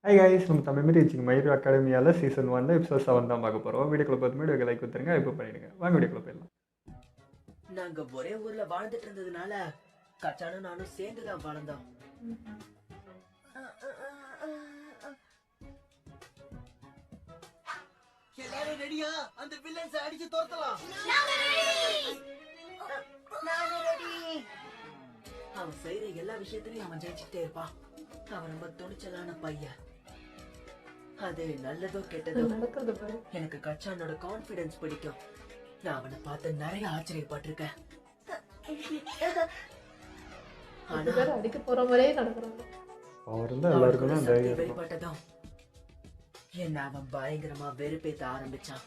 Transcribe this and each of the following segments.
Hi guys, நம்ம Tamil medium வச்சுங்க Mayur அகாடமியால் season 1 episode 7 தான் பார்க்க போகிறோம். வீடியோக்குள்ள பார்த்து வீடியோக்கு லைக் கொடுத்துருங்க, இப்போ பண்ணிடுங்க. வாங்க வீடியோக்குள்ள போயிடலாம். நாங்க ஒரே ஊர்ல வாழ்ந்துட்டு இருந்ததுனால கச்சானும் நானும் சேர்ந்து தான் வளர்ந்தோம். எல்லாரும் ரெடியா? அந்த வில்லன்ஸ் அடிச்சு தோர்த்தலாம். அவன் செய்யற எல்லா விஷயத்திலையும் அவன் ஜெயிச்சுட்டே இருப்பான். அவன் ரொம்ப துணிச்சலான பையன். அது நல்லதோ கெட்டதோ எனக்கு கச்சானோட கான்பிடன்ஸ் பிடிக்கும். நான் அவனை பார்த்து நிறைய ஆச்சரியப்பட்டிருக்கேன். அடிக்க போற மாதிரியே நடக்கிறாங்க. வெளிப்பட்டதும் என்ன அவன் பயங்கரமா வெறுப்பேத்த ஆரம்பிச்சான்.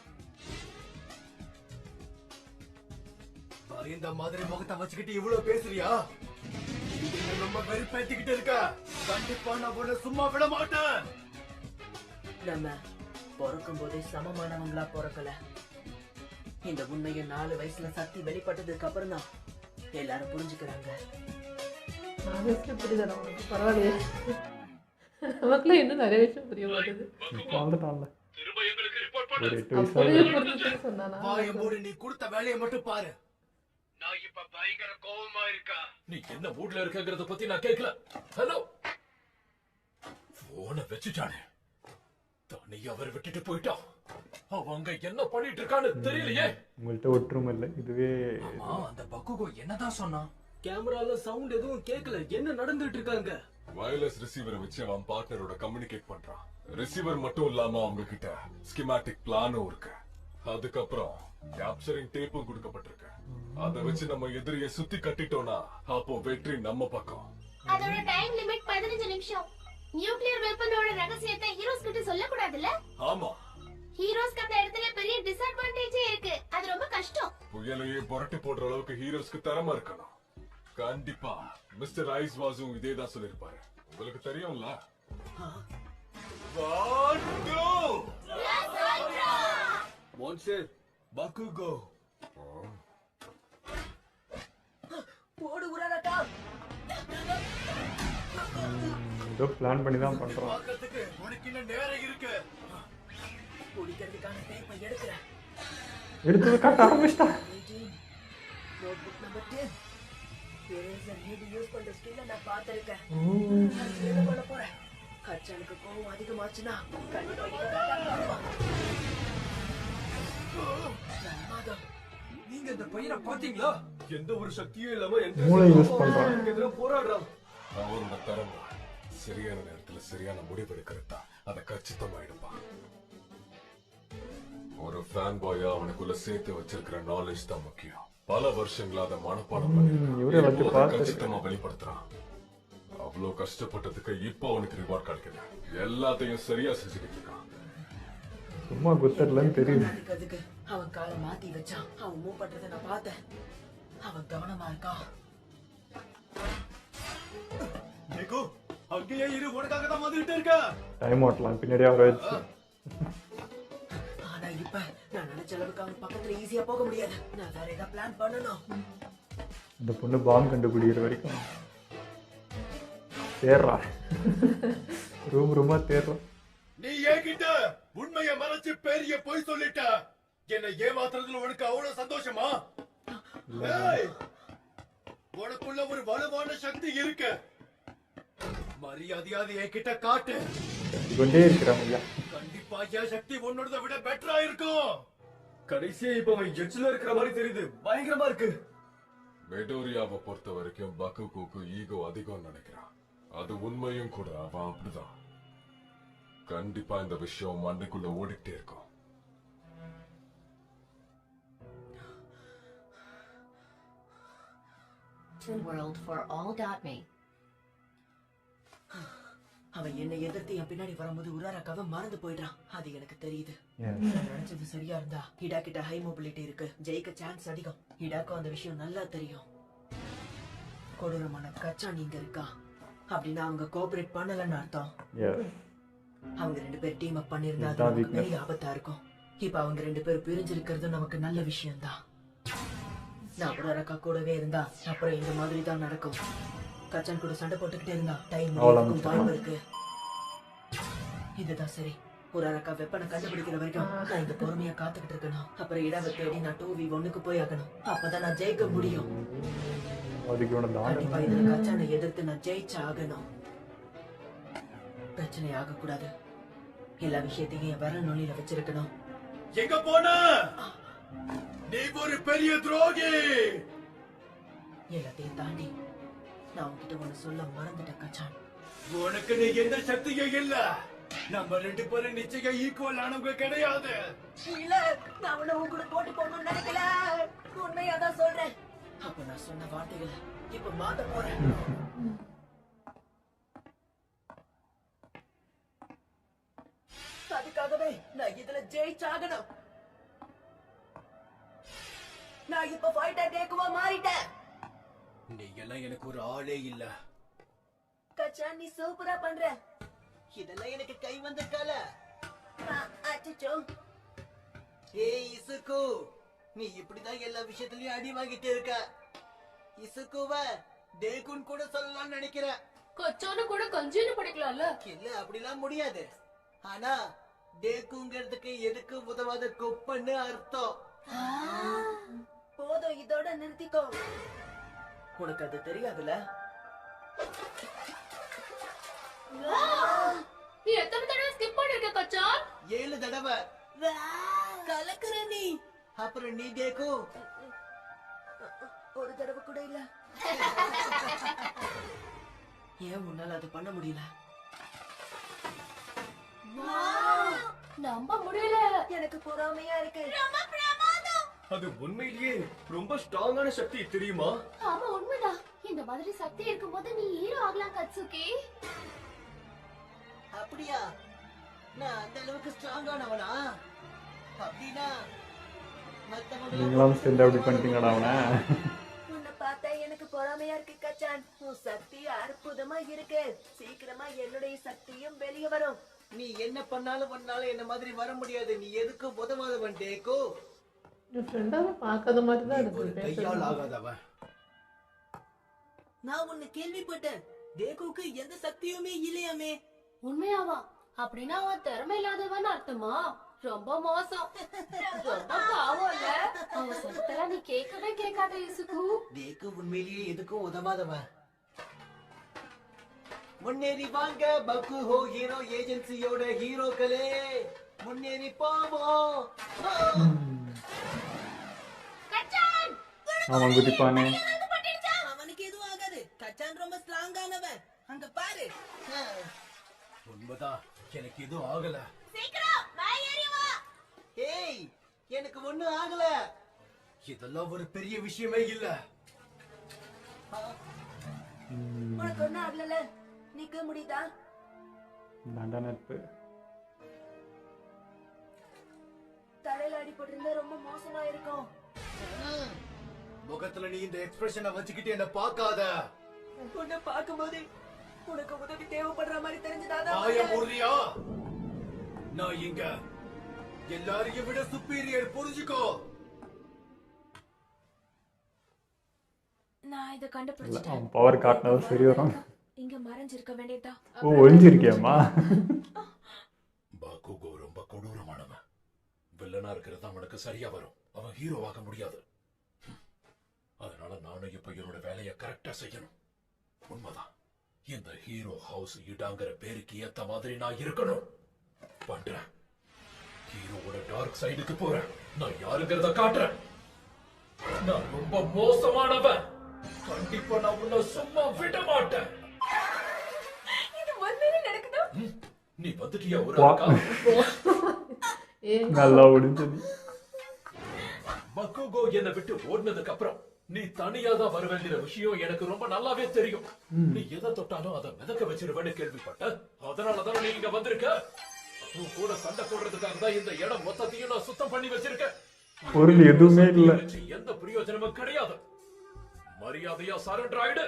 இந்த மாதிரி முகத்தை வச்சுக்கிட்டு இவ்வளவு பேசுறியா? ரொம்ப வெறுப்பேத்திக்கிட்டு இருக்க. கண்டிப்பா நான் உன்னை சும்மா விட மாட்டேன். நம்ம பிறக்கும் போதே சமமானவங்களா பிறக்கல. இந்த உண்மையை 4 வயசுல சக்தி வெளிப்பட்டதுக்கு அப்புறம் தான் எல்லாரும் புரிஞ்சுக்கிறாங்க. புரியுதா உனக்கு? பரவாயில்லையே, நமக்குலாம் இன்னும் நிறைய விஷயம் புரிய மாட்டேது. நீ கொடுத்த வேலையை மட்டும் பாரு. நான் இப்ப பயங்கர கோவமா இருக்கா. நீ என்ன மூட்ல இருக்கங்கறத பத்தி நான் கேட்கல. ஹலோ, போனை வச்சுட்டானே. தனி அவர் விட்டுட்டு போயிட்டான். அவங்க என்ன பண்ணிட்டு இருக்கான்னு தெரியலையே. உங்கள்ட்ட ஒற்றுமை இல்லை. இதுவே அந்த பக்குகோ என்னதான் சொன்னான்? கேமரால சவுண்ட் எதுவும் கேட்கல. என்ன நடந்துட்டு இருக்காங்க? வயர்லெஸ் ரிசீவரை வச்சு அவன் பார்ட்னரோட கம்யூனிகேட் பண்றான். ரிசீவர் மட்டும் இல்லாம அவங்க கிட்ட ஸ்கீமாட்டிக் பிளானும் இருக்கு. அதுக்கப்புறம் கேப்சரிங் டேப்பும் கொடுக்கப்பட்டிருக்கு. அத வச்சு நம்ம எதிரியை சுத்தி கட்டிட்டோம்னா அப்போ வெற்றி நம்ம பக்கம். அதோட டைம் லிமிட் 15 நிமிஷம். நியூக்ளியர் வெப்பனோட ரகசியத்தை ஹீரோஸ் கிட்ட சொல்ல கூடாதுல? ஆமா, ஹீரோஸ்க்கு அந்த இடத்துல பெரிய டிஸ்அட்வான்டேஜே இருக்கு. அது ரொம்ப கஷ்டம். புயலையே புரட்டி போடுற அளவுக்கு ஹீரோஸ்க்கு திறமை இருக்கணும். கண்டிப்பா மிஸ்டர் ஐஸ் வாசும் இதேதான் சொல்லிருப்பாரு. உங்களுக்கு தெரியும்ல. மோன்சர் பக்குகோ போடு உரடா. ஏதோ பிளான் பண்ணி தான் பண்றோம். உனக்கு இன்னும் நேரம் இருக்கு. குடிக்கிறதுக்கான டேப்பை எடுக்கிறேன். எடுத்து காட்ட ஆரம்பிச்சிட்டா. Notebook number 10. Eraser Needi use பண்ற ஸ்கில்ல நான் பார்த்திருக்கேன். என்ன பண்ண போறேன்? கச்சானுக்கு கோவம் அதிகமாச்சுன்னா கண்டிப்பா இதை காட்டாம. நீங்க இந்த பையனை பாத்தீங்களா? எந்த ஒரு சக்தியும் இல்லாம மூளை யூஸ் பண்றான். போராடுறான். அவரோட திறமை சரியான நேரத்துல சரியான முடிவு எடுக்கிறதா. அதை கச்சிதமா எடுப்பான். ஒரு ஃபேன் பாயா அவனுக்குள்ள சேர்த்து வச்சிருக்கிற நாலேஜ் தான் முக்கியம். பல வருஷங்களா அதை மனப்பாடம் பண்ணி கச்சிதமா வெளிப்படுத்துறான். அவ்வளவு கஷ்டப்பட்டதுக்கு இப்போ அவனுக்கு ரிவார்ட் கிடைக்குது. எல்லாத்தையும் சரியா செஞ்சுக்கிட்டு இருக்கான். சும்மா குத்தர்லன்னு தெரியுது. அதுக்கு அவன் காலை மாத்தி வச்சான். அவன் மூவ் பண்றதை நான் பார்த்தேன். அவன் கவனமா இருக்கான். தேகோ, அங்கேயே இரு. உனக்காக தான் வந்துட்டு இருக்க. டைம் ஓட்டலாம் பின்னாடியே அவரை வச்சு. ஆனா இப்ப நான் நினைச்ச அளவுக்கு அவன் பக்கத்துல ஈஸியா போக முடியாது. நான் வேற ஏதாவது பிளான் பண்ணணும். இந்த பொண்ணு பாம் கண்டுபிடிக்கிற வரைக்கும் தேர்றா. ரூமா தேர்றோம். நீ ஏகிட்ட உண்மையை மறைச்சு பெரிய பொய் சொல்லிட்ட. என்னை ஏமாத்துறதுல உனக்கு அவ்வளவு சந்தோஷமா? உனக்குள்ள ஒரு வலுவான சக்தி இருக்கு. மரியாதையாவது என்கிட்ட காட்டு. கொண்டே இருக்கிறாங்க. கண்டிப்பா என் சக்தி உன்னோட விட பெட்டரா இருக்கும். கடைசியா இப்ப அவன் எட்ஜ்ல இருக்கிற மாதிரி தெரியுது. பயங்கரமா இருக்கு. மெடோரியாவை பொறுத்த வரைக்கும் பக்குகோக்கு ஈகோ அதிகம் நினைக்கிறான். அது உண்மையும் கூட. அவன் அப்படிதான். கண்டிப்பா இந்த விஷயம் மண்ணுக்குள்ள ஓடிட்டே இருக்கும். அவன் என்னை எதிர்த்து என் பின்னாடி வரும்போது உராராக்காக மறந்து போயிடுறான். அது எனக்கு தெரியுது. நினைச்சது சரியா இருந்தா ஹிடா கிட்ட ஹை மொபிலிட்டி இருக்கு. ஜெயிக்க சான்ஸ் அதிகம். ஹிடாக்கும் அந்த விஷயம் நல்லா தெரியும். கொடூரமான கச்சான் இங்க இருக்கா அப்படின்னா அவங்க கோஆபரேட் பண்ணலன்னு அர்த்தம். அவங்க 2 பேர் டீம் அப் பண்ணிருந்தா அது நமக்கு பெரிய ஆபத்தா இருக்கும். இப்ப அவங்க 2 பேரும் பிரிஞ்சிருக்கிறது நமக்கு நல்ல விஷயம் தான். நான் உராராக்கா கூடவே இருந்தா அப்புறம் இந்த மாதிரி தான் நடக்கும். கச்சான் கூட சண்டை போட்டுக்கிட்டே இருந்தா டைம் வாய்ப்பு இருக்கு. இதுதான் சரி. உராரக்கா வெப்பனை கண்டுபிடிக்கிற வரைக்கும் நான் இங்க பொறுமையா காத்துக்கிட்டு இருக்கணும். அப்புறம் இடவை தேடி நான் 2v1க்கு போய் ஆகணும். அப்பதான் நான் ஜெயிக்க முடியும். அதுக்கு இவனை கண்டிப்பா தாண்டி இதுல கச்சானை எதிர்த்து நான் ஜெயிச்சு ஆகணும். பிரச்சனை ஆகக்கூடாது. எல்லா விஷயத்தையும் என் விரல் நுனியில வச்சிருக்கணும். எங்க போன? நீ ஒரு பெரிய துரோகி. எல்லாத்தையும் தாண்டி நான் உன்கிட்ட ஒண்ணு சொல்ல மறந்துட்டேன் கச்சான். உனக்கு நீ எந்த சக்தியும் இல்ல. நம்ம 2 பேரும் நிச்சயம் ஈக்குவல் ஆனவங்க கிடையாது. இல்ல, நான் உன்னை உன் கூட போட்டி போடணும்னு நினைக்கல. உண்மையாதான் சொல்றேன். அப்ப நான் சொன்ன வார்த்தைகளை இப்ப மாத்த போறேன். அதுக்காகவே நான் இதுல ஜெயிச்சாகணும். நான் இப்ப ஃபைட்டர் டேக்குவா மாறிட்டேன். நீ எல்லாம் எனக்கு ஒரு ஆளே இல்ல. கச்சான், நீ சூப்பரா பண்ற. இதெல்லாம் எனக்கு கை வந்த கலை. அச்சச்சோ. ஏய் இசுக்கு, நீ இப்படிதான் எல்லா விஷயத்திலயும் அடி வாங்கிட்டு இருக்க. இசுக்குவ டேகுன் கூட சொல்லலாம்னு நினைக்கிறேன். கொச்சானு கூட கஞ்சின்னு படிக்கலாம்ல. இல்ல, அப்படிலாம் முடியாது. ஆனா டேக்குங்கிறதுக்கு எதுக்கு உதவாத குப்பன்னு அர்த்தம். போதும், இதோட நிறுத்திக்கோ. உனக்கு அது தெரியாதுல. நீ எத்தனை தடவை ஸ்கிப் பண்ணிருக்க கொச்சான்? 7 தடவை. கலக்குற நீ. அப்புறம் நீ டேக்கு ஒரு தடவை கூட இல்ல. ஏன் உன்னால அது பண்ண முடியல? நம்ப முடியல. எனக்கு பொறாமையா இருக்கு. அது உண்மையிலேயே ரொம்ப ஸ்ட்ராங்கான சக்தி தெரியுமா? ஆமா உண்மைதான். இந்த மாதிரி சக்தி இருக்கும்போது நீ ஹீரோ ஆகலாம் கட்சுகி. அப்படியா? நான் அந்த அளவுக்கு ஸ்ட்ராங்கானவனா? அப்படின்னா நீங்களாம் சேர்ந்து அப்படி பண்ணிட்டீங்கடா அவனை. உன்னை பார்த்தா எனக்கு பொறாமையா இருக்கு கச்சான். உன் சக்தி அற்புதமா இருக்கு. சீக்கிரமா என்னுடைய சக்தியும் வெளியே வரும். நீ என்ன பண்ணாலும் பண்ணாலும் என்ன மாதிரி வர முடியாது. நீ எதுக்கு உதவாதவன் டேக்கு. என் ஃப்ரெண்டாவே பார்க்காத மாதிரி தான் ஒரு இருக்கு கையால் பேசுறது. ஆகாதவன். நான் உன்னை கேள்விப்பட்டேன். டேக்குக்கு எந்த சக்தியுமே இல்லையாமே. உண்மையாவா? அப்படின்னா அவன் திறமை இல்லாதவன் அர்த்தமா? ரொம்ப மோசம். ரொம்ப பாவம் இல்ல? அவன் சொல்றதெல்லாம் நீ கேட்கவே கேட்காத இசுக்கு. டேக்கு உண்மையிலேயே எதுக்கும் உதவாதவன். முன்னேறி வாங்க பக்கு ஹோ ஹீரோ ஏஜென்சியோட ஹீரோக்களே, முன்னேறி போவோம். அவன் குதிப்பானே. அவனுக்கு எதுவும் ஆகாது. கச்சான் ரொம்ப ஸ்ட்ராங்கானவன். அங்க பாரு. உண்மைதான், எனக்கு எதுவும் ஆகல. ஏய், எனக்கு ஒண்ணும் ஆகல. இதெல்லாம் ஒரு பெரிய விஷயமே இல்ல. உனக்கு ஒண்ணும் ஆகல. நிக்க முடியுதா? நல்ல நட்பு. தலையில அடிபட்டிருந்தா ரொம்ப மோசமா இருக்கும். முகத்துல நீ இந்த எக்ஸ்பிரஷனை வச்சுக்கிட்டு என்ன பார்க்காத. உன்னை பார்க்கும்போது உனக்கு உதவி தேவைப்படுற மாதிரி வாய மூடுறியா? நான் இங்க எல்லாரையும் விட சுப்பீரியர், புரிஞ்சுக்கோ. நான் இத இல்ல, கண்டுபிடிச்சிட்டேன். அவன் பவர் காட்டினது சரி வரும். இங்க மறைஞ்சிருக்க வேண்டியதா? ஓ, ஒளிஞ்சிருக்கியாமா? பாக்குகோ ரொம்ப கொடூரமானவன். வில்லனா இருக்கிறது அவனுக்கு சரியா வரும். அவன் ஹீரோவாக முடியாது. அதனால நானும் இப்ப என்னோட வேலையை கரெக்டா செய்யணும். உண்மைதான், இந்த ஹீரோ ஹவுஸ் இடாங்கிற பேருக்கு ஏத்த மாதிரி நான் இருக்கணும். பண்றேன். ஹீரோவோட டார்க் சைடுக்கு போறேன். நான் யாருங்கிறத காட்டுறேன். நான் ரொம்ப மோசமானவன். கண்டிப்பா நான் உன்னை சும்மா விட மாட்டேன். இது உண்மையிலே நடக்குதா? நீ வந்துட்டியா ஒரு வா. அக்கா? ஏன் நல்லா ஒடிஞ்சது. பக்குகோ என்னை விட்டு ஓடினதுக்கு அப்புறம் நீ தனியா தான் வர வேண்டிய விஷயம் எனக்கு ரொம்ப நல்லாவே தெரியும். நீ எதை தொட்டாலும் அதை மிதக்க வச்சிருவேன்னு கேள்விப்பட்ட. அதனாலதான் நீ இங்க வந்திருக்க. உன் கூட சண்டை போடுறதுக்காக தான் இந்த இடம் மொத்தத்தையும் நான் சுத்தம் பண்ணி வச்சிருக்கேன். பொருள் எதுவுமே இல்ல. எந்த பிரயோஜனமும் கிடையாது. மரியாதையா சரண்டர் ஆயிடு.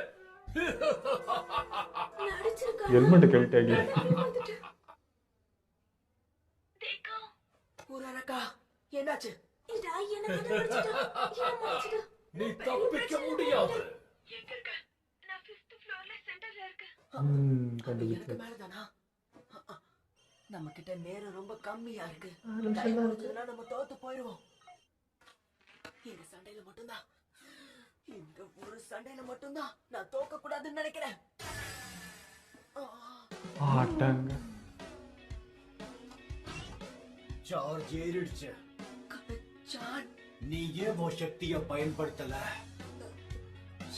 நடிச்சிருக்கா? ஹெல்மெட் கழட்டாங்க. ஊராரக்கா, என்னாச்சு? இதா என்ன கண்டுபிடிச்சிட்டா? என்ன முடிச்சிட்டா? நீ தப்பிக்க முடியாது. எனக்கு கண்டுபிடிச்சு. மேலதானா? நம்ம கிட்ட நேரம் ரொம்ப கம்மியா இருக்கு. நிமிஷம் டைம் தான் முடிஞ்சதுன்னா நம்ம தோத்து போயிடுவோம். இந்த சண்டையில மட்டும்தான், இந்த ஒரு சண்டையில மட்டும்தான் நான் தோக்க கூடாதுன்னு நினைக்கிறேன். ஆட்டாங்க. சார்ஜ் ஏறிடுச்சு. ஜான், நீ ஏன் உன் சக்தியை பயன்படுத்தல?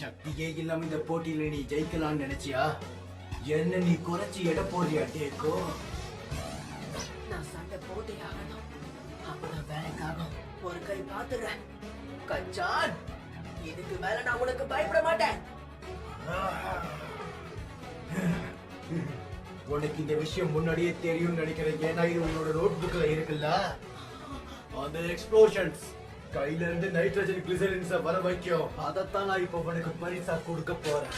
சக்தியே இல்லாம இந்த போட்டியில நீ ஜெயிக்கலாம்னு நினைச்சியா? என்ன நீ குறைச்சி எடை போறியா டேக்கோ? நான் சண்டை போட்டே ஆகணும். அப்பதான் வேலைக்காகும். ஒரு கை பாத்துறேன். கஞ்சான், இதுக்கு மேல நான் உனக்கு பயப்பட மாட்டேன். உனக்கு இந்த விஷயம் முன்னாடியே தெரியும்னு நினைக்கிறேன். ஏன்னா இது உன்னோட நோட்புக்ல இருக்குல்ல. அந்த எக்ஸ்ப்ளோஷன்ஸ் கையில இருந்து நைட்ரஜன் கிளிசரின்ஸ வர வைக்கும். அதைத்தான் நான் இப்ப உனக்கு பரிசா கொடுக்க போறேன்.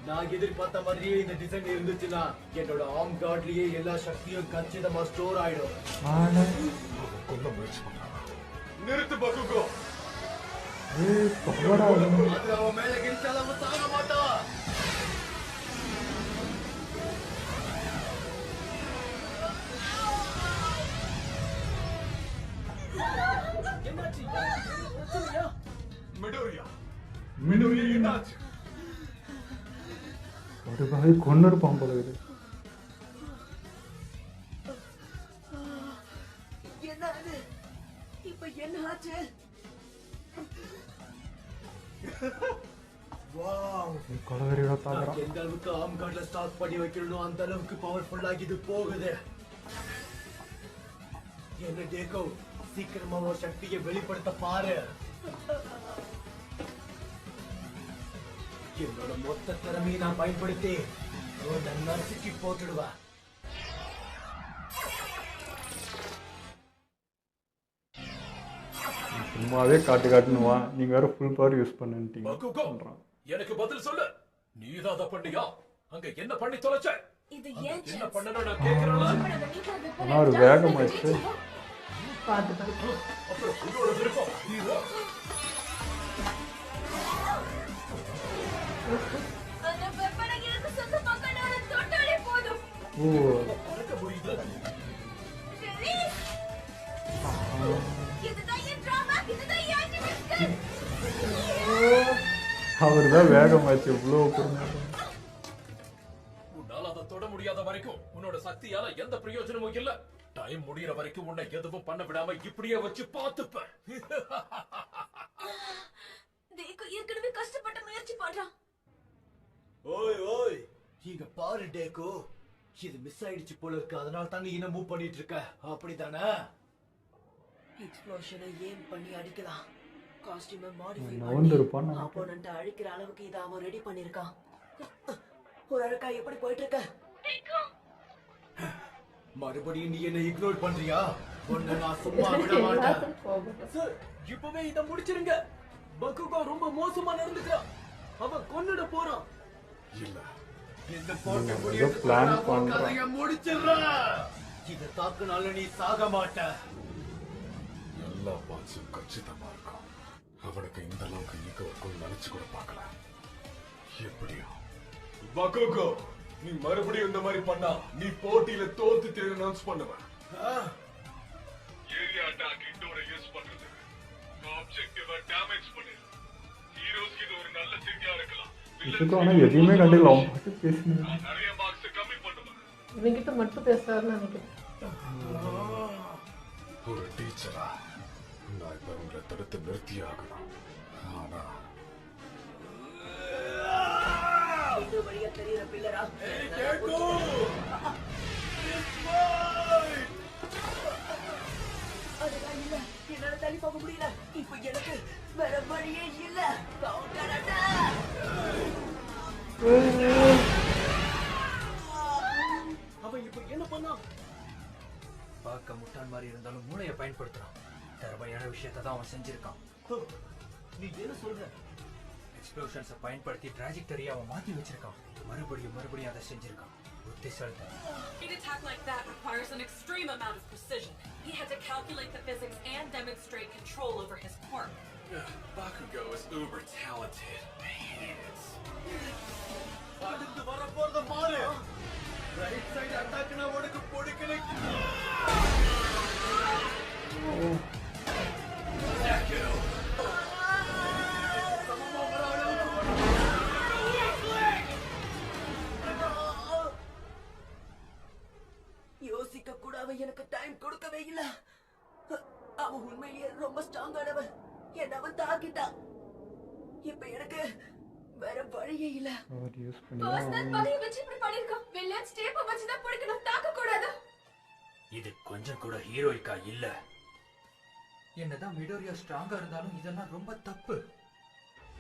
நான் எதிர்பார்த்த மாதிரியே இந்த டிசைன் இருந்துச்சுன்னா என்னோட ஆர்ம் கார்ட்லயே எல்லா சக்தியும் கச்சிதமா ஸ்டோர் ஆயிடும். ஆனா கொல்ல முயற்சி பண்றான். நிறுத்து பக்குகோ. பவரா அது அவன் மேல கிழிச்சாலும் அவன் தாங்க மாட்டான். என்னாச்சு? பிரச்சனையா? மிடோரியா மிடோரியா என்னாச்சு? ஒரு வகை கொண்டு இருப்பான் போல இது. என்ன அது? இப்ப என்ன ஆச்சு? வாவ், கொலவெறியோட தாக்குறான். எந்த அளவுக்கு ஆர்ம் கார்ட்ல ஸ்டாக் பண்ணி வைக்கணும் அந்த அளவுக்கு பவர்ஃபுல்லா இது போகுது. என்ன டேக்கோ, சீக்கிரமா உன் சக்தியை வெளிப்படுத்த பாரு. என்னோட மொத்த திறமையை நான் பயன்படுத்தி உன்னை நசுக்கி போட்டுடுவேன். சும்மாவே காட்டுவா. நீங்க வேற ஃபுல் பவர் யூஸ் பண்ணிட்டீங்க. பக்குகோ, எனக்கு பதில் சொல்லு. நீதான் அதை பண்ணியா? அங்க என்ன பண்ணி தொலைச்ச? இது அங்க ஏன் என்ன chance? பண்ணணும் நான் கேக்குறேன்ல. இப்ப நம்ம வீட்டுல வெப்பம் ஆனா ஒரு எடுத்தா வேகமாச்சு. ஜெயிச்சிருவோம். அப்புறம் உன்னோட விருப்பம். ஹீரோ, அந்த வெப்பனை எனக்கு சொந்தமாக்க நான் தொட்டாலே போதும். ஓ உனக்கு புரியுது? Release. இதுதான் என் drama. இதுதான் என் activist. அவர் தான் வேகமாச்சு. இவ்வளோ பொறுமை. உன்னால அதை தொட முடியாத வரைக்கும் உன்னோட சக்தியால எந்த பிரயோஜனமும் இல்ல. டைம் முடியற வரைக்கும் உன்னை எதுவும் பண்ண விடாம இப்படியே வச்சு பாத்துப்பேன். தேக்கு ஏற்கனவே கஷ்டப்பட்டு முயற்சி பண்றான். ஓய் ஓய், இங்க பாரு டேக்கோ, இது மிஸ் ஆயிடுச்சு போல இருக்கு. அதனால தான் நீ என்ன மூவ் பண்ணிட்டு இருக்க, அப்படிதானே? எக்ஸ்ப்ளோஷனை ஏம் பண்ணி அடிக்கலாம். காஸ்டியூமை மாடிஃபை நவுந்திருப்பான்னு பண்ணி நினைக்கிறேன். ஆப்போனன்ட் அழிக்கிற அளவுக்கு இதை அவன் ரெடி பண்ணிருக்கான். ஒரு அழகா எப்படி போயிட்டு இருக்க? மறுபடியும் நீ என்ன இக்னோர் பண்றியா? உன்னை நான் சும்மா விட மாட்டேன். சார், இப்பவே இதை முடிச்சிருங்க. பக்குகோ ரொம்ப மோசமா நடந்துக்கிறான். அவன் கொன்னுட போறான். இல்ல, இந்த போட்டி ஏதோ முடியறதுக்கு plan நான் உன் பண்றான். கதையை முடிச்சிடுறேன். இதை தாக்குனால நீ சாக மாட்ட. எல்லா பாட்ஸும் கச்சிதமா இருக்கும். அவனுக்கு இந்த அளவுக்கு ஈகோவுக்குள் நினைச்சு கூட பார்க்கல. எப்படியோ பக்குகோ, நீ மறுபடியும் இந்த மாதிரி பண்ணா நீ போட்டியில தோத்து தேர்வு அனௌன்ஸ் பண்ணுவ. ஏரியா அட்டாக் இன்டோர யூஸ் பண்றது ஆப்ஜெக்டிவ டேமேஜ் பண்ணு. ஹீரோஸ்க்கு இது ஒரு நல்ல செய்தியா இருக்கலாம். இதுக்கு ஆனா எதுவுமே கண்டுக்கல. அவன் பாட்டு பேசினது. நான் நிறைய மார்க்ஸ் கம்மி பண்ணுவேன். இவங்கிட்ட மட்டும் பேசுறாருன்னு நினைக்கிறேன். ஒரு டீச்சரா நான் இப்ப உங்களை தடுத்து நிறுத்தியே ஆகணும். ஆனா இந்த வழியா தெரியற பில்லரா? அதுதான் இல்ல. என்னால தள்ளி போக முடியல. இப்ப எனக்கு வேற வழியே இல்ல. Counter attack. அவன் இப்ப என்ன பண்ணான்? பார்க்க முட்டாள் மாதிரி இருந்தாலும் மூளையை பயன்படுத்துறான். திறமையான விஷயத்தை தான் அவன் செஞ்சிருக்கான். நீ என்ன சொல்ற? எக்ஸ்ப்ளோஷன்ஸை பயன்படுத்தி டிராஜெக்டரியை அவன் மாத்தி வச்சிருக்கான். மறுபடியும் அதை செஞ்சிருக்கான். புத்திசாலித்தனம். An attack like that requires an extreme amount of precision. He had to calculate the physics and demonstrate control over his quirk. Bakugo is uber talented. அடுத்து வரப்போறத பாரு. ரைட் சைடு அட்டாக்னா உனக்கு பிடிக்கல. அவன் தாக்கிட்டான். இப்ப எனக்கு வேற வழியே இல்ல. பவர் யூஸ் பர்சனல் பண்ணி பகையை வச்சு இப்படி பண்ணிருக்கான். வில்லன் ஸ்டேப்பை வச்சு தான் பிடிக்கணும், தாக்க கூடாது. இது கொஞ்சம் கூட ஹீரோயிக்கா இல்ல. என்னதான் மிடோரியா ஸ்ட்ராங்கா இருந்தாலும் இதெல்லாம் ரொம்ப தப்பு.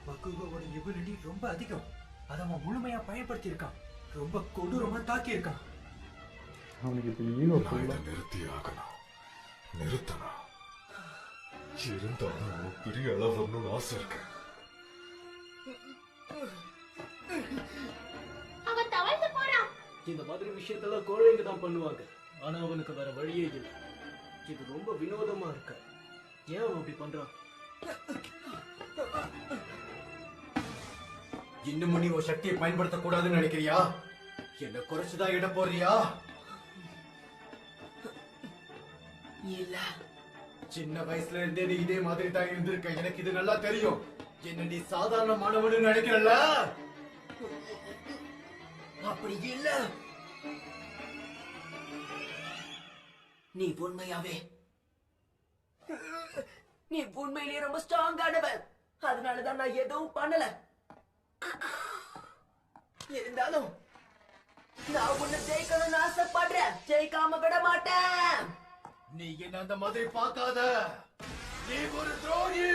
பக்குகோவோட எபிலிட்டி ரொம்ப அதிகம். அதை அவன் முழுமையா பயன்படுத்தி இருக்கான். ரொம்ப கொடூரமா தாக்கி இருக்கான். அவனுக்கு இப்போ ஈகோ நான் ஃபுல்லாக இதை நிறுத்தி ஆகணும். நிறுத்தணும். இருந்தாலும் ஒரு பெரிய அளவு வரணும்னு ஆசை இருக்கு. அவன் தவழ்ந்து போறான். இந்த மாதிரி விஷயத்தெல்லாம் கோழைங்க தான் பண்ணுவாங்க. ஆனா அவனுக்கு வேற வழியே இல்லை. இது ரொம்ப வினோதமா இருக்கு. ஏன் அவன் அப்படி பண்றான்? இன்னும் நீ ஒரு சக்தியை பயன்படுத்த கூடாதுன்னு நினைக்கிறியா? என்ன குறைச்சுதான் இட போறியா? இல்ல, சின்ன வயசுல இருந்தே நீ இதே மாதிரி தான் இருந்திருக்க. எனக்கு இது நல்லா தெரியும். என்ன நீ சாதாரண மாணவனு நினைக்கிறல்ல? அப்படி இல்ல. நீ உண்மையாவே நீ உண்மையிலேயே ரொம்ப ஸ்ட்ராங்கானவன். அதனாலதான் நான் எதுவும் பண்ணல. இருந்தாலும் நான் உன்னை ஜெயிக்கணும்னு ஆசைப்படுறேன். ஜெயிக்காம விட மாட்டேன். நீ என்ன அந்த மாதிரி பார்க்காத. நீ ஒரு துரோகி.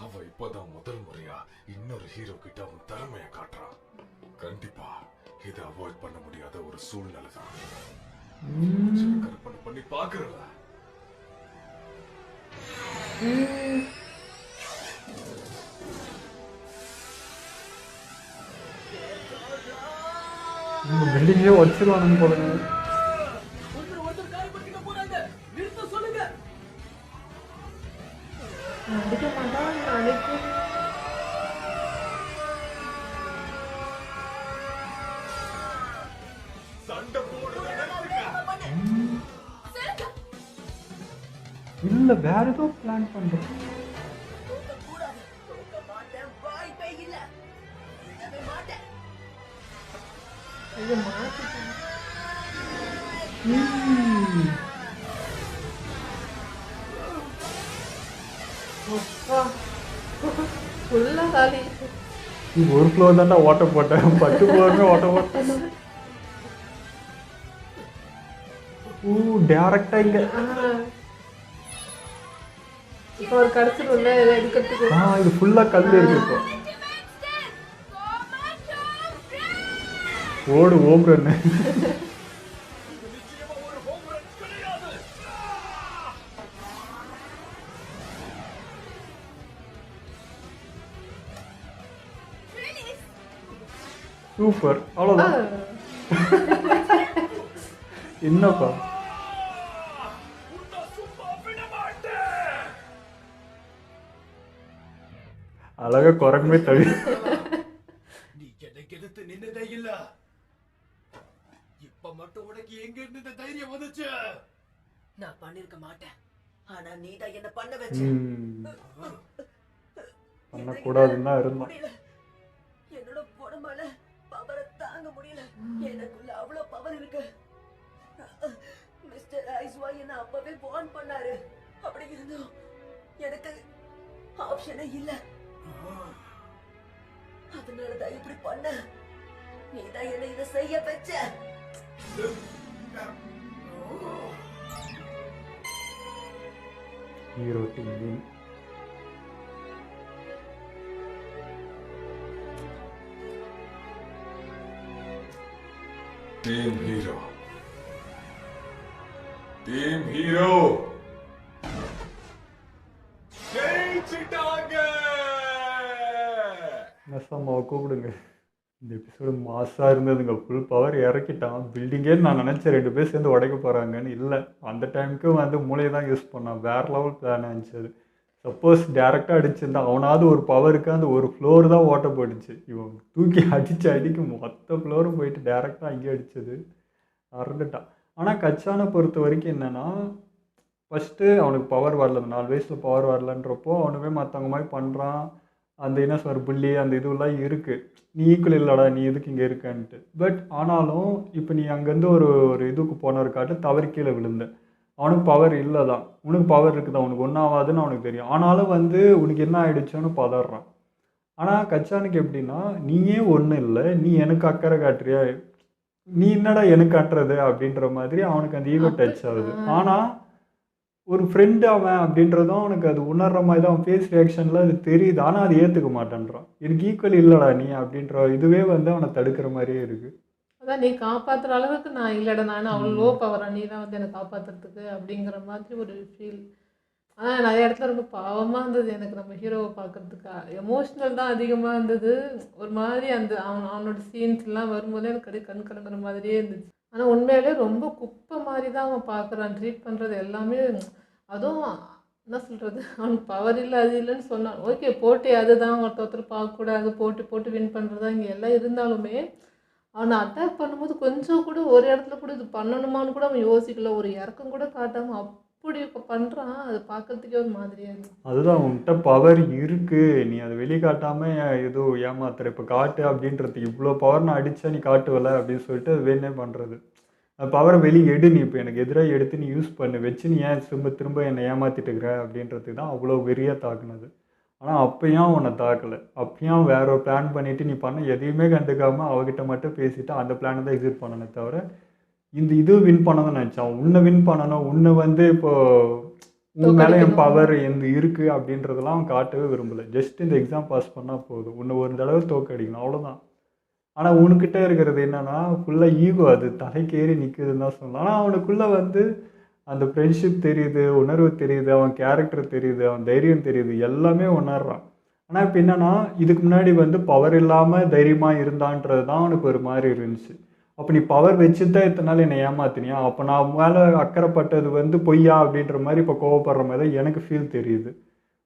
அவ இப்பதான் முதல் முறையா இன்னொரு ஹீரோ கிட்ட அவன் திறமைய காட்டுறான். கண்டிப்பா இதை அவாய்ட் பண்ண முடியாத ஒரு சூழ்நிலை தான். கற்பனை பண்ணி பாக்குறல. பில்டிங்கே வச்சிருவானுங்க போல. ஒருத்தர் காயப்பட்டுக்க போறாங்க. நிறுத்த சொல்லுங்க. அடிக்க மாட்டான் நாளைக்கு. சண்டை போடுறது இல்லை வேற ஏதோ பிளான் பண்ணுறோம். கூடாது. தூக்க மாட்டேன். வாய்ப்பே இல்ல. விடவே மாட்டேன். ஐயோ மாத்திட்டான். அப்பா ஃபுல்லா காலி. நீ ஒரு ஃப்ளோர் தான்டா ஓட்ட போட்டேன். 10 ஃப்ளோருமே ஓட்ட போட்டேன். டேரக்டா இங்க இப்போ ஒரு கடைசியில் இதை எடுக்கிறதுக்கு இது ஃபுல்லா கல் இருக்கு. இப்போ ஓடு ஓம்புறன்னு. சூப்பர், அவ்வளோதான். என்னப்பா அழகா குரங்குமே தவி. நீ எனக்கு எதிர்த்து நின்னதே இல்ல. இப்ப மட்டும் உனக்கு எங்க இருந்து இந்த தைரியம் வந்துச்சு? நான் பண்ணிருக்க மாட்டேன். ஆனா நீதான் என்ன பண்ண வச்ச. பண்ணக்கூடாதுன்னு தான் இருந்தோம். முடியல. என்னோட உடம்பால பவரை தாங்க முடியல. எனக்குள்ள அவ்வளவு பவர் இருக்கு. மிஸ்டர் ஐஸ்வா என்ன அப்பவே வார்ன் பண்ணாரு. அப்படி இருந்தும் எனக்கு ஆப்ஷனே இல்ல. அதனாலதான் இப்படி பண்ண. நீதான் என்ன இதை செய்ய வச்ச. Hero team team hero. Team hero ஜெயிச்சிட்டாங்க. நெசமாவை கூப்பிடுங்க. இந்த எபிசோடு மாசாக இருந்ததுங்க. Full power இறக்கிட்டான். பில்டிங்கே நான் நினச்சேன் 2 பேர் சேர்ந்து உடைக்க போகிறாங்கன்னு. இல்லை, அந்த டைமுக்கு வந்து மூளையை தான் யூஸ் பண்ணான். வேறு லெவல் பிளான் இருந்துச்சு. சப்போஸ் டேரெக்டாக அடிச்சிருந்தா அவனாவது ஒரு பவருக்கு அந்த ஒரு ஃப்ளோர் தான் ஓட்ட போயிடுச்சு. இவன் தூக்கி அடிக்க மொத்த ஃப்ளோரும் போயிட்டு டேரெக்டாக அங்கேயே அடிச்சது. அறந்துட்டான். ஆனால் கச்சானை பொறுத்த வரைக்கும் என்னென்னா, ஃபஸ்ட்டு அவனுக்கு பவர் வரல. 4 வயசில் பவர் வரலன்றப்போ அவனுமே மற்றவங்க மாதிரி பண்ணுறான். அந்த என்ன சார் புள்ளி அந்த இதுவெல்லாம் இருக்குது. நீ ஈக்குவல் இல்லைடா, நீ எதுக்கு இங்கே இருக்கன்ட்டு. பட் ஆனாலும் இப்போ நீ அங்கேருந்து ஒரு இதுக்கு போனவருக்காட்டு தவறு கீழே விழுந்த. அவனுக்கு பவர் இல்லை தான். உனக்கு பவர் இருக்குதா, உனக்கு ஒன்றும் ஆகாதுன்னு அவனுக்கு தெரியும். ஆனாலும் வந்து உனக்கு என்ன ஆயிடுச்சோன்னு பதறான். ஆனால் கச்சானுக்கு எப்படின்னா, நீயே ஒன்றும் இல்லை, நீ எனக்கு அக்கறை காட்டுறியா, நீ என்னடா எனக்கு காட்டுறது அப்படின்ற மாதிரி அவனுக்கு அந்த ஈகோ டச் ஆகுது. ஆனால் ஒரு ஃப்ரெண்டு அவன் அப்படின்றதும் அவனுக்கு அது உணர்ற மாதிரி தான், அவன் ஃபேஸ் ரியாக்ஷனில் அது தெரியுது. ஆனால் அது ஏற்றுக்க மாட்டேன்றான். எனக்கு ஈக்குவல் இல்லைடா நீ அப்படின்ற இதுவே வந்து அவனை தடுக்கிற மாதிரியே இருக்குது. அதான் நீ காப்பாத்துற அளவுக்கு நான் இல்லைடா, நான் அவ்வளோ லோ பவரா, நீ தான் வந்து என்னை காப்பாத்துறதுக்கு அப்படிங்கிற மாதிரி ஒரு ஃபீல். ஆனால் நிறைய இடத்துல ரொம்ப பாவமாக இருந்தது எனக்கு நம்ம ஹீரோவை பார்க்கறதுக்கு. எமோஷ்னல் தான் அதிகமாக இருந்தது. ஒரு மாதிரி அந்த அவனோட சீன்ஸ்லாம் வரும்போதே எனக்கு அப்படியே கண் கலங்குற மாதிரியே இருந்துச்சு. ஆனால் உண்மையிலே ரொம்ப குப்பை மாதிரி தான் அவன் பார்க்குறான், ட்ரீட் பண்ணுறது எல்லாமே. அதுவும் என்ன சொல்கிறது, அவனுக்கு பவர் இல்லை அது இல்லைன்னு சொன்னான். ஓகே போட்டி அதுதான், ஒருத்தர் பார்க்கக்கூடாது, போட்டு வின் பண்ணுறதா இங்கே எல்லாம் இருந்தாலுமே அவனை அட்டாக் பண்ணும்போது கொஞ்சம் கூட ஒரு இடத்துல கூட இது பண்ணணுமான்னு கூட அவன் யோசிக்கல. ஒரு இறக்கம் கூட காட்டாமல் அப்படி பண்ணுறான். அது பார்க்கறதுக்கே ஒரு மாதிரியாக இருக்கு. அதுதான் உன்கிட்ட பவர் இருக்குது, நீ அதை வெளிக்காட்டாமல் ஏதோ ஏமாத்துற. இப்போ காட்டு அப்படின்றது இவ்வளோ பவர் நான் அடித்தா நீ காட்டுவல அப்படின்னு சொல்லிட்டு அது வேணே பண்ணுறது. அந்த பவரை வெளியே எடு, நீ இப்போ எனக்கு எதிராக எடுத்து நீ யூஸ் பண்ணு, வச்சு நீ ஏன் திரும்ப என்னை ஏமாற்றிட்டு இருக்கிற அப்படின்றதுக்கு தான் அவ்வளோ வெறியாக தாக்குனது. ஆனால் அப்பயும் உன்னை தாக்கலை. அப்பயும் வேற ஒரு பிளான் பண்ணிவிட்டு நீ பண்ண எதையுமே கண்டுக்காமல் அவகிட்ட மட்டும் பேசிவிட்டு அந்த பிளானை தான் எக்ஸிக்யூட் பண்ணனே தவிர இது வின் பண்ணணும்னு நினச்சான். உன்னை வின் பண்ணணும், உன்னை வந்து இப்போது உன் மேலே என் பவர் இருக்குது அப்படின்றதெல்லாம் அவன் காட்டவே விரும்பலை. ஜஸ்ட் இந்த எக்ஸாம் பாஸ் பண்ணால் போதும், உன்னை ஒரு தடவை தோக்கடிக்கணும், அவ்வளோதான். ஆனால் உனக்கிட்ட இருக்கிறது என்னென்னா ஃபுல்லாக ஈகோ, அது தலைக்கேறி நிற்குதுன்னு தான் சொல்லலாம். ஆனால் அவனுக்குள்ளே வந்து அந்த ஃப்ரெண்ட்ஷிப் தெரியுது, உணர்வு தெரியுது, அவன் கேரக்டர் தெரியுது, அவன் தைரியம் தெரியுது, எல்லாமே உணர்றான். ஆனால் இப்போ என்னென்னா இதுக்கு முன்னாடி வந்து பவர் இல்லாமல் தைரியமாக இருந்தான்றது தான் அவனுக்கு ஒரு மாதிரி இருந்துச்சு. அப்போ நீ பவர் வச்சு தான் இத்தனை நாள் என்னை ஏமாத்தினியா, அப்போ நான் மேலே அக்கறைப்பட்டது வந்து பொய்யா அப்படின்ற மாதிரி இப்போ கோவப்படுற மாதிரி தான் எனக்கு ஃபீல் தெரியுது.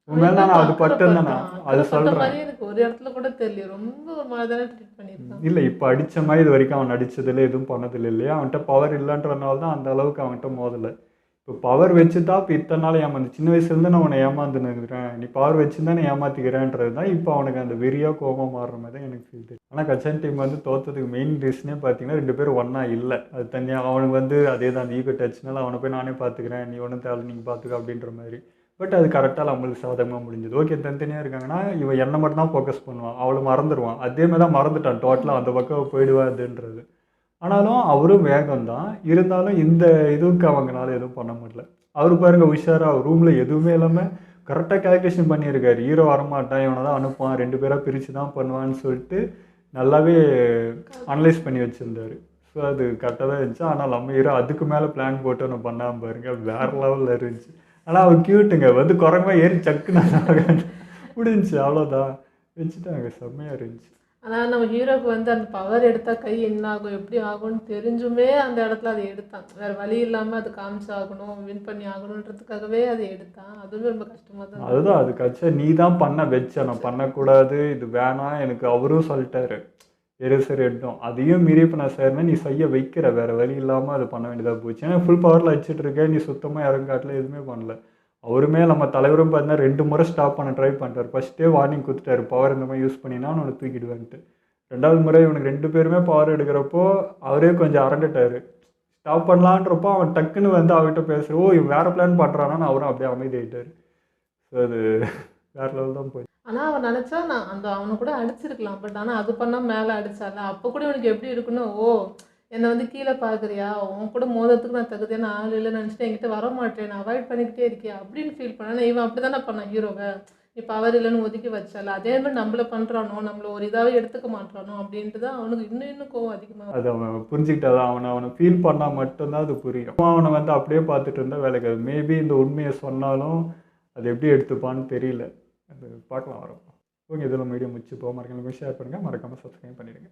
உண்மையில நான் அது பட்டன் தானே அது சொல்கிறேன். எனக்கு ஒரு இடத்துல கூட தெரியல, ரொம்ப ஒரு மாதிரி தானே ட்ரீட் பண்ணியிருக்கான். இல்லை இப்போ அடித்த மாதிரி இது வரைக்கும் அவன் நடித்ததில்லை, எதுவும் பண்ணதில்லை இல்லையா. அவன்கிட்ட பவர் இல்லைன்றதுனால தான் அந்த அளவுக்கு அவன்கிட்ட மோதலை. இப்போ பவர் வச்சு தான் இப்போ இத்தனை நாள் ஏமாந்து, சின்ன வயசுலேருந்து நான் உன்னை ஏமாந்துனுக்கிறேன், நீ பவர் வச்சு தான் நான் ஏமாற்றிக்கிறேன்றது தான் இப்போ அவனுக்கு அந்த வெறியாக கோபம் மாறுற மாதிரி தான் எனக்கு ஃபீல் தெரியும். ஆனால் கச்சான் டீம் வந்து தோற்றதுக்கு மெயின் ரீசனே பார்த்தீங்கன்னா 2 பேரும் ஒன்றா இல்லை. அது தனியாக அவனுக்கு வந்து அதே தான் அந்த ஈகோ டச்னால அவனை போய் நானே பார்த்துக்கிறேன், நீ ஒன்றும் தேவை நீங்கள் பார்த்துக்க அப்படின்ற மாதிரி. பட் அது கரெக்டாக நம்மளுக்கு சாதகமாக முடிஞ்சது. ஓகே தனித்தனியாக இருக்காங்கன்னா இவன் என்னை மட்டும் தான் ஃபோக்கஸ் பண்ணுவான், அவளை மறந்துடுவான். அதேமாதிரி தான் மறந்துட்டான் டோட்டலாக, அந்த பக்கம் போயிடுவாதுன்றது. ஆனாலும் அவரும் வேகம் தான் இருந்தாலும் இந்த இதுக்கு அவங்களால எதுவும் பண்ண முடியல. அவர் பாருங்க உஷாராக ரூமில் எதுவுமே இல்லாமல் கரெக்டாக கால்குலேஷன் பண்ணியிருக்காரு. ஹீரோ வரமாட்டான், இவனை தான் அனுப்புவான், 2 பேராக பிரித்து தான் பண்ணுவான்னு சொல்லிட்டு நல்லாவே அனலைஸ் பண்ணி வச்சுருந்தாரு. ஸோ அது கரெக்டாக தான் இருந்துச்சு. ஆனால் நம்ம ஹீரோ அதுக்கு மேலே பிளான் போட்டு ஒன்று பண்ணாமல் பாருங்க, வேறு லெவலில் இருந்துச்சு. ஆனால் அவர் க்யூட்டுங்க, வந்து குரங்கமாக ஏறி சக்குன்னு முடிஞ்சிச்சு, அவ்வளோதான் வச்சுட்டாங்க, செம்மையாக இருந்துச்சு. ஆனால் நம்ம ஹீரோக்கு வந்து அந்த பவர் எடுத்தால் கை என்ன ஆகும் எப்படி ஆகும்னு தெரிஞ்சுமே அந்த இடத்துல அதை எடுத்தான். வேறு வழி இல்லாமல் அது காமிச்சு ஆகணும், வின் பண்ணி ஆகணுன்றதுக்காகவே அதை எடுத்தான். அதுவுமே ரொம்ப கஷ்டமாக தான். அதுதான் அது கட்சா நீ தான் பண்ண வச்ச, நான் பண்ணக்கூடாது, இது வேணாம் எனக்கு அவரும் சொல்லிட்டாரு, எரேசர் எடுத்தோம். அதையும் மீறி இப்போ நான் செய்யணும், நீ செய்ய வைக்கிற, வேறு வழி இல்லாமல் அது பண்ண வேண்டியதாக போச்சு. ஏன்னா ஃபுல் பவரில் வச்சுட்டு இருக்க, நீ சுத்தமாக இறங்காட்டில் எதுவுமே பண்ணல. அவருமே நம்ம தலைவரும் பார்த்தீங்கன்னா 2 முறை ஸ்டாப் பண்ண ட்ரை பண்ணுறாரு. ஃபஸ்ட்டே வார்னிங் கொடுத்துட்டாரு, பவர் இந்த மாதிரி யூஸ் பண்ணினா அவனை தூக்கிடுவேன்ட்டு. 2வது முறை இவனுக்கு 2 பேருமே பவர் எடுக்கிறப்போ அவரே கொஞ்சம் அரண்டுட்டார். ஸ்டாப் பண்ணலான்றப்போ அவன் டக்குன்னு வந்து அவர்கிட்ட பேசுகிற, ஓ இவன் வேறு பிளான் பண்ணுறான்னு அவரும் அப்படியே அமைதியாயிட்டார். ஸோ அது வேறு லெவல் தான் போய். ஆனால் அவன் நினச்சா நான் அவனை கூட அடிச்சிருக்கலாம். பட் ஆனால் அது பண்ணால் மேலே அடித்தால அப்போ கூட இவனுக்கு எப்படி இருக்குன்னு, ஓ என்னை வந்து கீழே பார்க்குறியா, உன் கூட மோதத்துக்கு நான் தகுதியான ஆள் இல்லைன்னு நினச்சிட்டு என்கிட்ட வர மாட்டேன், நான் அவாய்ட் பண்ணிக்கிட்டே இருக்கியா அப்படின்னு ஃபீல் பண்ணேன். இவன் அப்படி தானே பண்ணான் ஹீரோவை, நீ பவர் இல்லைன்னு ஒதுக்கி வச்சால அதே மாதிரி நம்மளை பண்ணுறானோ, நம்மளை ஒரு இதாகவே எடுத்துக்க மாட்டானோ அப்படின்ட்டு தான் அவனுக்கு இன்னும் கோவம் அதிகமாக. அது அவன் புரிஞ்சுக்கிட்டாதான், அவனை ஃபீல் பண்ணால் மட்டும்தான் அது புரியும். அவனை வந்து அப்படியே பார்த்துட்டு இருந்தால் வேலைக்கு மேபி இந்த உண்மையை சொன்னாலும் அது எப்படி எடுத்துப்பான்னு தெரியல. அது பார்க்கலாம் வரும். ஓகே, இதில் மீடியம் முடிச்சு போக மறக்காம ஷேர் பண்ணுங்கள், மறக்காமல் சப்ஸ்கிரைப் பண்ணிவிடுங்க.